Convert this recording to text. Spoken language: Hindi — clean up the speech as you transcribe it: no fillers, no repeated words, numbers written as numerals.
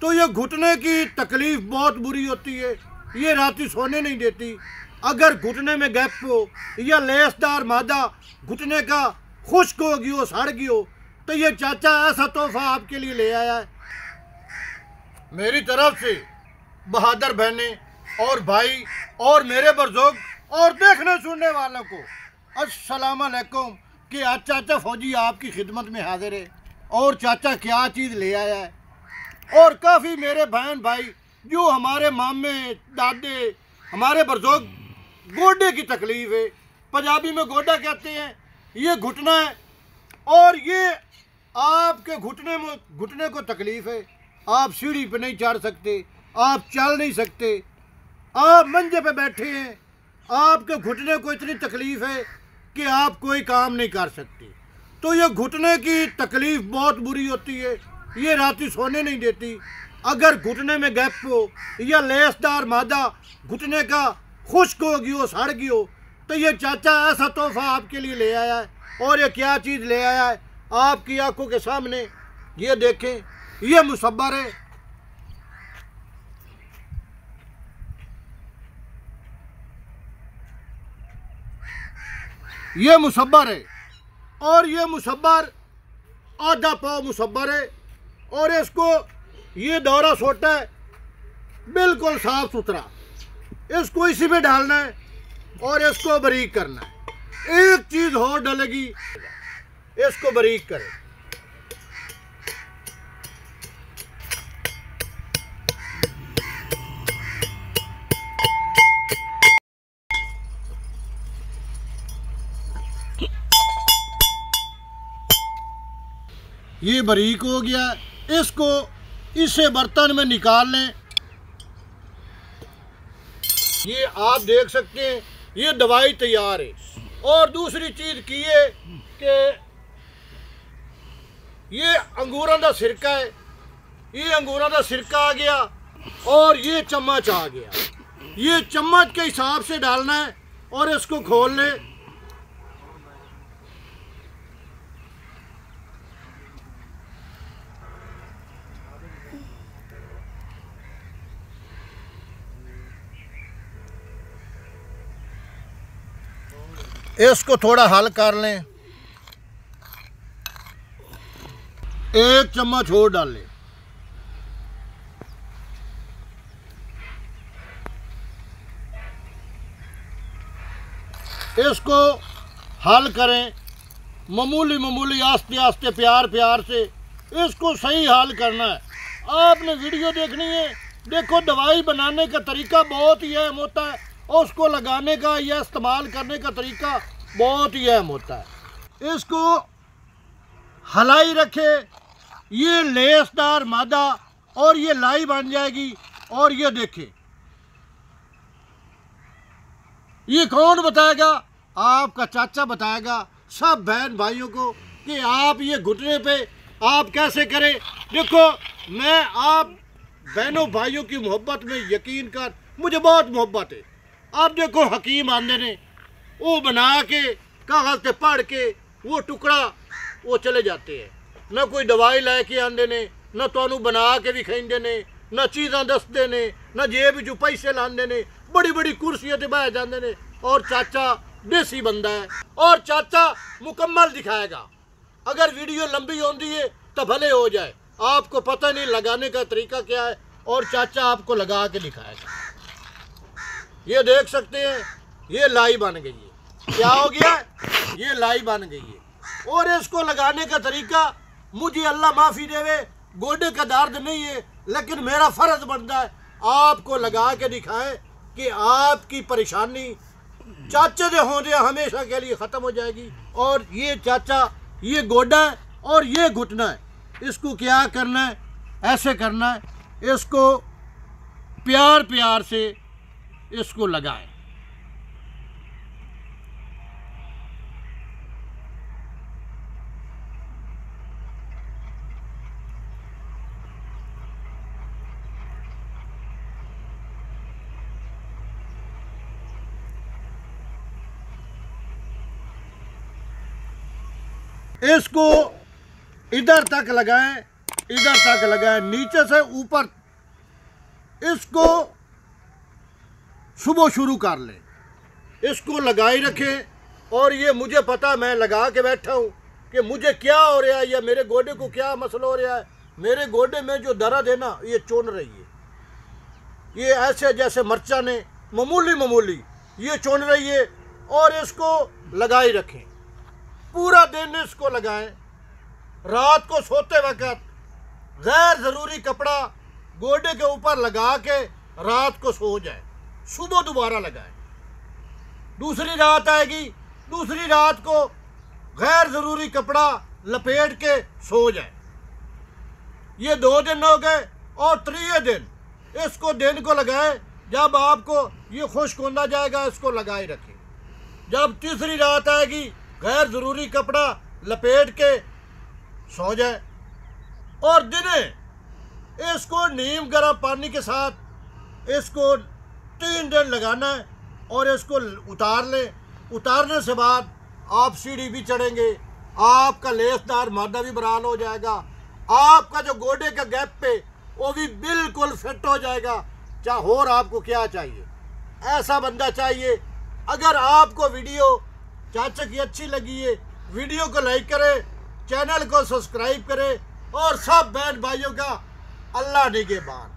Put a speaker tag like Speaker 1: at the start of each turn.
Speaker 1: तो ये घुटने की तकलीफ़ बहुत बुरी होती है, ये राती सोने नहीं देती। अगर घुटने में गैप हो या लेसदार मादा घुटने का खुश्क हो गई हो, सड़ गई हो, तो ये चाचा ऐसा तोहफा आपके लिए ले आया है। मेरी तरफ से बहादुर बहनें और भाई और मेरे बुजुर्ग और देखने सुनने वालों को अस्सलाम वालेकुम कि आज चाचा फौजी आपकी खिदमत में हाजिर है। और चाचा क्या चीज़ ले आया है। और काफ़ी मेरे बहन भाई जो हमारे मामे दादे हमारे बुजुर्ग गोडे की तकलीफ़ है, पंजाबी में गोडा कहते हैं, ये घुटना है। और ये आपके घुटने को तकलीफ़ है, आप सीढ़ी पे नहीं चढ़ सकते, आप चल नहीं सकते, आप मंजे पे बैठे हैं, आपके घुटने को इतनी तकलीफ़ है कि आप कोई काम नहीं कर सकते। तो ये घुटने की तकलीफ़ बहुत बुरी होती है, ये राती सोने नहीं देती। अगर घुटने में गैप हो या लेसदार मादा घुटने का खुश्क हो गई हो, सड़ गई हो, तो ये चाचा ऐसा तोहफा आपके लिए ले आया है। और ये क्या चीज़ ले आया है आपकी आंखों के सामने, ये देखें, ये मुसब्बर है। ये मुसब्बर है और ये मुसब्बर आधा पाव मुसब्बर है। और इसको ये दौरा सोटा है, बिल्कुल साफ सुथरा, इसको इसी में डालना है और इसको बारीक करना है। एक चीज़ और डलेगी, इसको बारीक करें। ये बारीक हो गया, इसको इसे बर्तन में निकाल लें। ये आप देख सकते हैं, ये दवाई तैयार है। और दूसरी चीज़ की है कि ये अंगूरों का सिरका है, ये अंगूरों का सिरका आ गया और ये चम्मच आ गया। ये चम्मच के हिसाब से डालना है और इसको खोल लें। इसको थोड़ा हल कर लें, एक चम्मच और डाल लें। इसको हल करें मामूली आस्ते आस्ते प्यार से इसको सही हल करना है। आपने वीडियो देखनी है। देखो, दवाई बनाने का तरीका बहुत ही अहम होता है और उसको लगाने का या इस्तेमाल करने का तरीका बहुत ही अहम होता है। इसको हलाई रखे, ये लेसदार मादा और ये लाई बन जाएगी। और ये देखें, ये कौन बताएगा? आपका चाचा बताएगा सब बहन भाइयों को कि आप ये घुटने पे आप कैसे करें। देखो, मैं आप बहनों भाइयों की मोहब्बत में यकीन कर, मुझे बहुत मोहब्बत है। आप देखो, हकीम आंदे ने वो बना के कागज़ से पढ़ के वो टुकड़ा वो चले जाते हैं। न कोई दवाई लेके आंदे ने, न तो बना के दिखाइंदे ने, न चीज़ां दसदे ने, न जेब जो पैसे लांदे ने, बड़ी बड़ी कुर्सियों पर बह जाते ने। और चाचा देसी बंदा है और चाचा मुकम्मल दिखाएगा। अगर वीडियो लंबी होती है तो भले हो जाए, आपको पता नहीं लगाने का तरीका क्या है और चाचा आपको लगा के दिखाएगा। ये देख सकते हैं, ये लाई बन गई है। क्या हो गया? ये लाई बन गई है। और इसको लगाने का तरीका, मुझे अल्लाह माफ़ी देवे, गोडे का दर्द नहीं है, लेकिन मेरा फ़र्ज बनता है आपको लगा के दिखाएं कि आपकी परेशानी चाचे दे होंदे हमेशा के लिए ख़त्म हो जाएगी। और ये चाचा, ये गोडा है और ये घुटना है, इसको क्या करना है? ऐसे करना है, इसको प्यार से इसको लगाएं। इसको इधर तक लगाएं इधर तक लगाए, नीचे से ऊपर। इसको सुबह शुरू कर ले, इसको लगाई रखें। और ये मुझे पता, मैं लगा के बैठा हूँ कि मुझे क्या हो रहा है या मेरे गोडे को क्या मसला हो रहा है। मेरे गोडे में जो दर्द है ना, ये चुन रही है, ये ऐसे जैसे मर्चा ने मामूली ये चुन रही है। और इसको लगाई रखें, पूरा दिन इसको लगाएं। रात को सोते वक्त गैर ज़रूरी कपड़ा गोडे के ऊपर लगा के रात को सो जाए, सुबह दोबारा लगाएं। दूसरी रात आएगी, दूसरी रात को गैर ज़रूरी कपड़ा लपेट के सो जाए। ये 2 दिन हो गए। और 3 दिन इसको दिन को लगाएं। जब आपको ये खुश्क होना जाएगा, इसको लगाए रखें। जब तीसरी रात आएगी, गैर ज़रूरी कपड़ा लपेट के सो जाए। और दिने इसको नीम गर्म पानी के साथ इसको 3 दिन लगाना है। और इसको उतार लें। उतारने से बाद आप सीढ़ी भी चढ़ेंगे, आपका लेसदार मादा भी बहाल हो जाएगा, आपका जो गोडे का गैप पे वो भी बिल्कुल फिट हो जाएगा। चाहे और आपको क्या चाहिए, ऐसा बंदा चाहिए। अगर आपको वीडियो चाचा की अच्छी लगी है, वीडियो को लाइक करें, चैनल को सब्सक्राइब करें और सब बहन भाइयों का अल्लाह निगहबान।